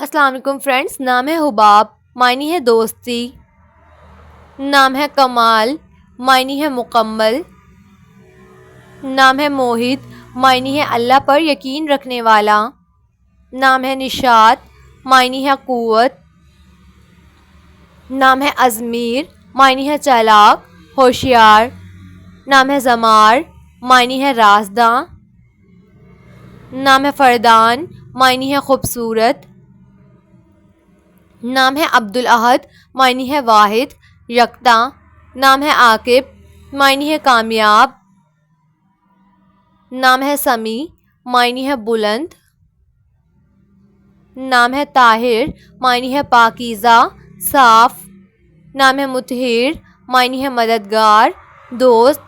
السلام علیکم فرینڈس. نام ہے حباب، معنی ہے دوستی. نام ہے کمال، معنی ہے مکمل. نام ہے موحد، معنی ہے اللہ پر یقین رکھنے والا. نام ہے نشاط، معنی ہے قوت. نام ہے ازمیر، معنی ہے چالاک ہوشیار. نام ہے زمار، معنی ہے رازداں. نام ہے فردان، معنی ہے خوبصورت. نام ہے عبدالاحد، معنی ہے واحد یکتا. نام ہے عاقب، معنی ہے کامیاب. نام ہے سمیع، معنی ہے بلند. نام ہے طاہر، معنی ہے پاکیزہ صاف. نام ہے مطہر، معنی ہے مددگار دوست.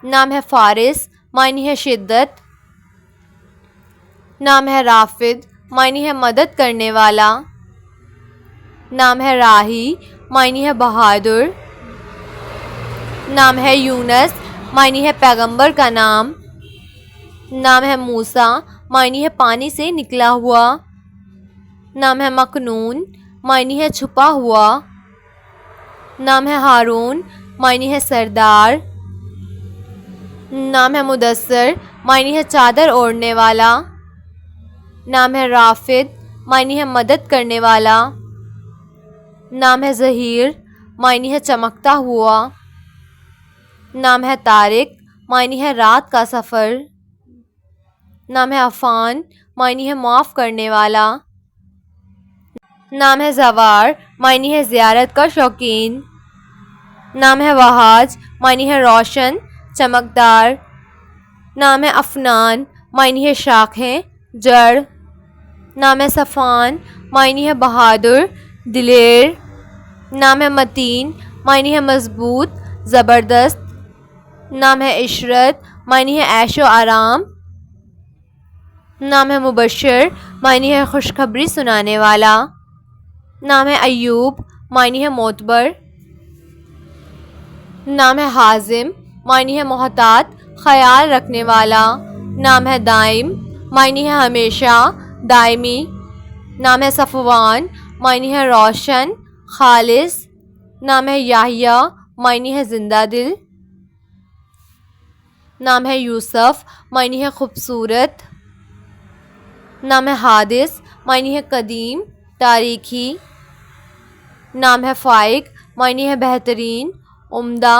نام ہے فارس، معنی ہے شدت. نام ہے رافد، معنی ہے مدد کرنے والا. نام ہے راہی، معنی ہے بہادر. نام ہے یونس، معنی ہے پیغمبر کا نام. نام ہے موسیٰ، معنی ہے پانی سے نکلا ہوا. نام ہے مکنون، معنی ہے چھپا ہوا. نام ہے ہارون، معنی ہے سردار. نام ہے مدثر، معنی ہے چادر اوڑھنے والا. نام ہے رافد، معنی ہے مدد کرنے والا. نام ہے ظہیر، معنی ہے چمکتا ہوا. نام ہے طارق، معنی ہے رات کا سفر. نام ہے عفان، معنی ہے معاف کرنے والا. نام ہے زوار، معنی ہے زیارت کا شوقین. نام ہے وہاج، معنی ہے روشن چمکدار. نام ہے افنان، معنی ہے شاخیں جڑ. نام ہے صفان، معنی ہے بہادر دلیر. نام ہے متین، معنی ہے مضبوط زبردست. نام ہے عشرت، معنی ہے عیش و آرام. نام ہے مبشر، معنی ہے خوشخبری سنانے والا. نام ہے ایوب، معنی ہے معتبر. نام ہے حازم، معنی ہے محتاط خیال رکھنے والا. نام ہے دائم، معنی ہے ہمیشہ دائمی. نام ہے صفوان، معنی ہے روشن خالص. نام ہے یحییٰ، معنی ہے زندہ دل. نام ہے یوسف، معنی ہے خوبصورت. نام ہے حادث، معنی ہے قدیم تاریخی. نام ہے فائق، معنی ہے بہترین عمدہ.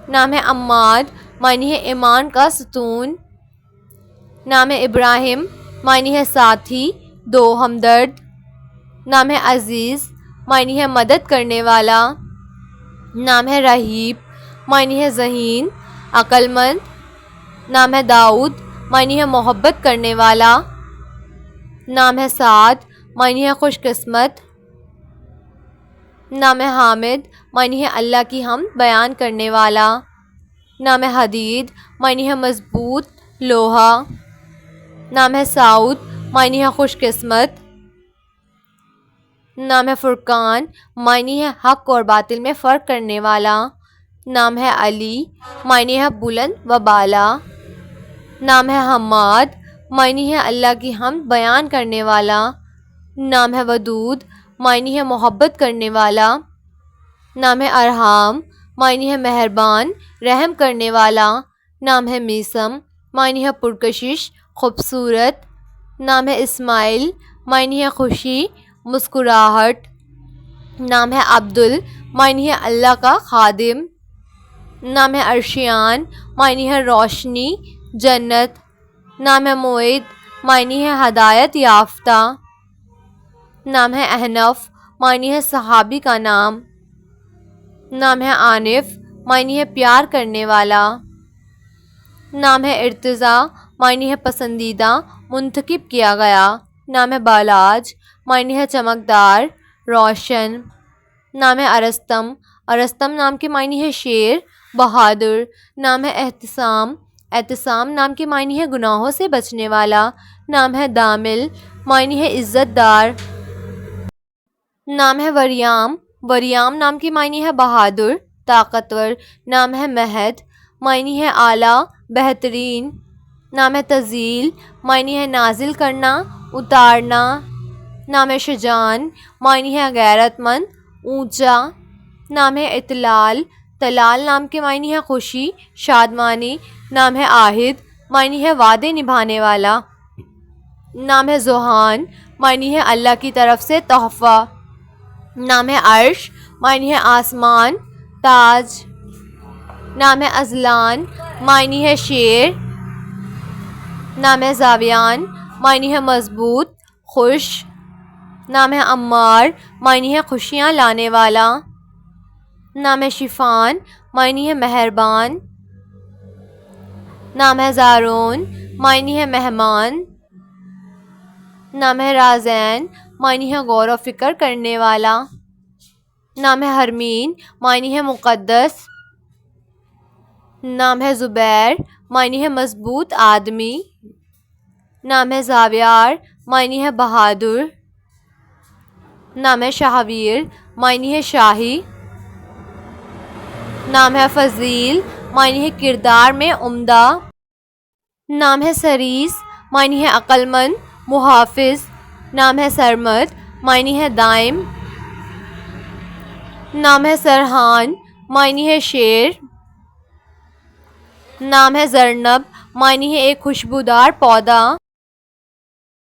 نام ہے عماد، معنی ہے ایمان کا ستون. نام ہے ابراہیم، معنی ہے ساتھی دو ہمدرد. نام ہے عزیز، معنی ہے مدد کرنے والا. نام ہے رحیب، معنی ہے ذہین عقل مند. نام ہے داؤد، معنی ہے محبت کرنے والا. نام ہے سعد، معنی ہے خوش قسمت. نام ہے حامد، معنی ہے اللہ کی حمد بیان کرنے والا. نام ہے حدید، معنی ہے مضبوط لوہا. نام ہے سعود، معنی ہے خوش قسمت. نام ہے فرقان، معنی ہے حق اور باطل میں فرق کرنے والا. نام ہے علی، معنی ہے بلند و بالا. نام ہے حماد، معنی ہے اللہ کی حمد بیان کرنے والا. نام ہے ودود، معنی ہے محبت کرنے والا. نام ہے ارحام، معنی ہے مہربان رحم کرنے والا. نام ہے میثم، معنی ہے پرکشش خوبصورت. نام ہے اسماعیل، معنی ہے خوشی مسکراہٹ. نام ہے عبدل، معنی ہے اللہ کا خادم. نام ہے عرشیان، معنی ہے روشنی جنت. نام ہے موعد، معنی ہے ہدایت یافتہ. نام ہے احنف، معنی ہے صحابی کا نام. نام ہے عانف، معنی ہے پیار کرنے والا. نام ہے ارتضیٰ، معنی ہے پسندیدہ منتخب کیا گیا. نام ہے بالاج، معنی ہے چمکدار روشن. نام ہے ارستم، ارستم نام کے معنی ہے شیر بہادر. نام ہے احتسام، احتسام نام کے معنی ہے گناہوں سے بچنے والا. نام ہے دامل، معنی ہے عزت دار. نام ہے وریام، وریام نام کے معنی ہے بہادر طاقتور. نام ہے مہد، معنی ہے اعلیٰ بہترین. نام ہے تنزیل، معنی ہے نازل کرنا اتارنا. نام ہے شجاعن، معنی ہے غیرت مند، اونچا۔ نام ہے اطلال، طلال نام کے معنی ہے خوشی، شادمانی۔ نام ہے عاہد، معنی ہے وعدے نبھانے والا۔ نام ہے ذوحان، معنی ہے اللہ کی طرف سے تحفہ۔ نام ہے عرش، معنی ہے آسمان، تاج۔ نام ہے اذلان، معنی ہے شیر۔ نام ہے زاویان، معنی ہے مضبوط، خوش۔ نام ہے عمار، معنی ہے خوشیاں لانے والا۔ نام ہے شفان، معنی ہے مہربان۔ نام ہے زارون، معنی ہے مہمان۔ نام ہے رازین، معنی ہے غور و فکر کرنے والا۔ نام ہے حرمین، معنی ہے مقدس۔ نام ہے زبیر، معنی ہے مضبوط آدمی۔ نام ہے زاویار، معنی ہے بہادر۔ نام ہے شاہویر، معنی ہے شاہی۔ نام ہے فضیل، معنی ہے کردار میں عمدہ۔ نام ہے سریس، معنی ہے عقل مند، محافظ۔ نام ہے سرمد، معنی ہے دائم۔ نام ہے سرحان، معنی ہے شیر۔ نام ہے زرنب، معنی ہے ایک خوشبودار پودا۔